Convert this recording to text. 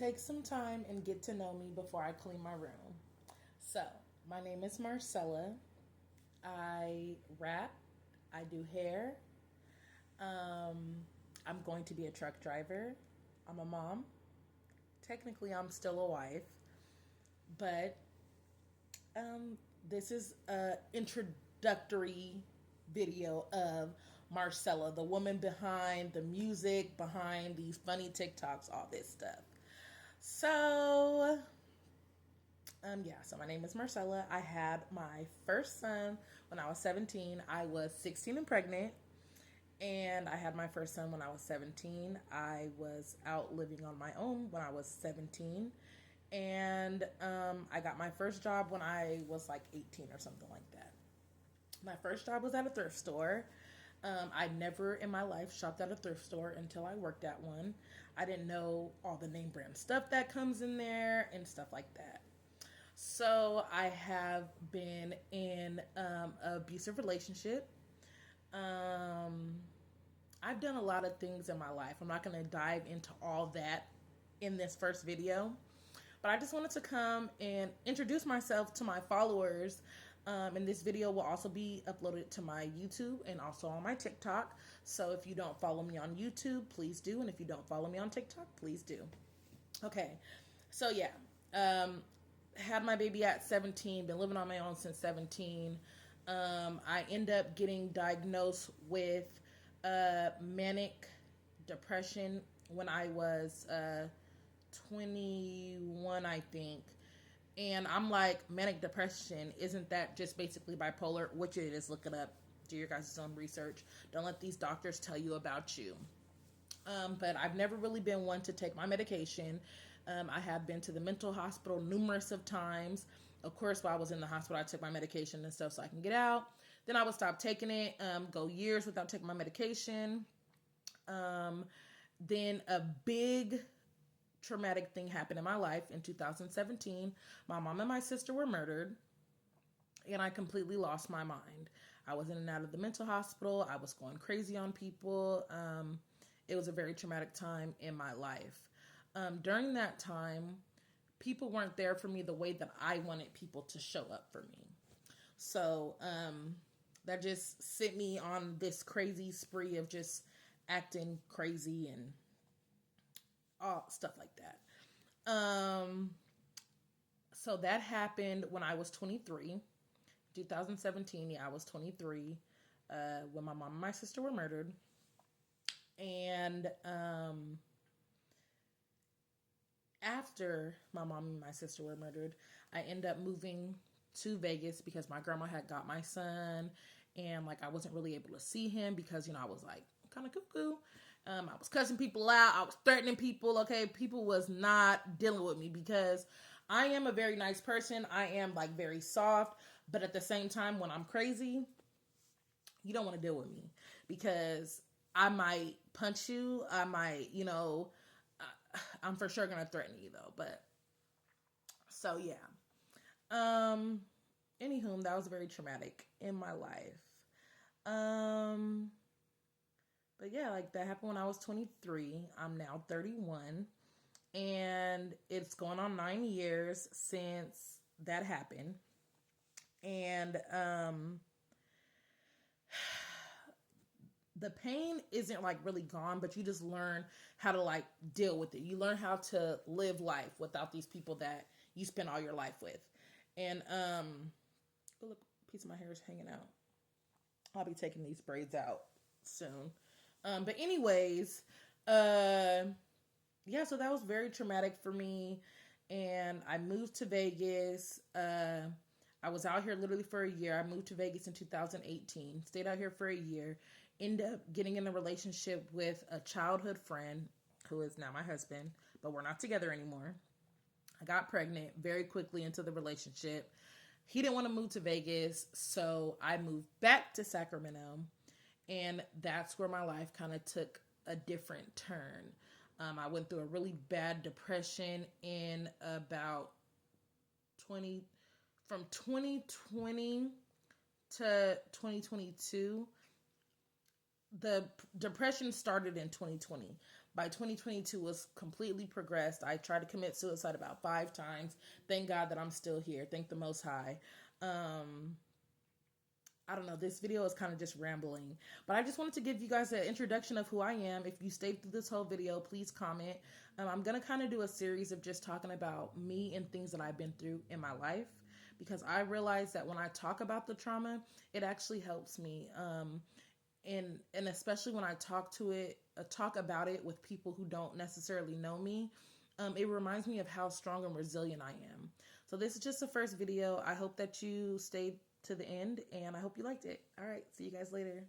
Take some time and get to know me before I clean my room. So, my name is Marcella. I rap, I do hair. I'm going to be a truck driver. I'm a mom. Technically, I'm still a wife, but this is a introductory video of Marcella, the woman behind the music, behind these funny TikToks, all this stuff. So, so my name is Marcella. I had my first son when I was 17. I was 16 and pregnant, and I had my first son when I was 17. I was out living on my own when I was 17, and I got my first job when I was like 18 or something like that. My first job was at a thrift store. I never in my life shopped at a thrift store until I worked at one. I didn't know all the name brand stuff that comes in there and stuff like that. So I have been in an abusive relationship. I've done a lot of things in my life. I'm not going to dive into all that in this first video, but I just wanted to come and introduce myself to my followers. And this video will also be uploaded to my YouTube and also on my TikTok. So if you don't follow me on YouTube, please do. And if you don't follow me on TikTok, please do. Okay. So yeah. Had my baby at 17, been living on my own since 17. I end up getting diagnosed with manic depression when I was 21, I think. And I'm like, manic depression, isn't that just basically bipolar? Which it is. Look it up. Do your guys' own research. Don't let these doctors tell you about you. But I've never really been one to take my medication. I have been to the mental hospital numerous of times. Of course, while I was in the hospital, I took my medication and stuff so I can get out. Then I would stop taking it, go years without taking my medication. Then a big traumatic thing happened in my life in 2017. My mom and my sister were murdered, and I completely lost my mind. I was in and out of the mental hospital. I was going crazy on people. It was a very traumatic time in my life. During that time, people weren't there for me the way that I wanted people to show up for me. So that just sent me on this crazy spree of just acting crazy and all stuff like that. So that happened when I was 23. 2017, I was 23 when my mom and my sister were murdered. And after my mom and my sister were murdered, I ended up moving to Vegas because my grandma had got my son, and like I wasn't really able to see him because I was like kind of cuckoo. I was cussing people out. I was threatening people. Okay, people was not dealing with me because I am a very nice person. I am like very soft, but at the same time, when I'm crazy, you don't want to deal with me because I might punch you. I might, I'm for sure gonna threaten you though. But so yeah. Anywho, that was very traumatic in my life. But yeah, like that happened when I was 23. I'm now 31, and it's going on 9 years since that happened. And the pain isn't like really gone, but you just learn how to like deal with it. You learn how to live life without these people that you spend all your life with. And oh look, a piece of my hair is hanging out. I'll be taking these braids out soon. But anyways, so that was very traumatic for me. And I moved to Vegas. I was out here literally for a year. I moved to Vegas in 2018. Stayed out here for a year. Ended up getting in a relationship with a childhood friend who is now my husband, but we're not together anymore. I got pregnant very quickly into the relationship. He didn't want to move to Vegas, so I moved back to Sacramento, and that's where my life kind of took a different turn. I went through a really bad depression in about from 2020 to 2022. The depression started in 2020, by 2022 was completely progressed. I tried to commit suicide about 5 times. Thank God that I'm still here. Thank the Most High. I don't know, this video is kind of just rambling, but I just wanted to give you guys an introduction of who I am. If you stayed through this whole video, please comment. I'm going to kind of do a series of just talking about me and things that I've been through in my life, because I realize that when I talk about the trauma, it actually helps me. And especially when I talk about it with people who don't necessarily know me, it reminds me of how strong and resilient I am. So this is just the first video. I hope that you stayed to the end, and I hope you liked it. All right, see you guys later.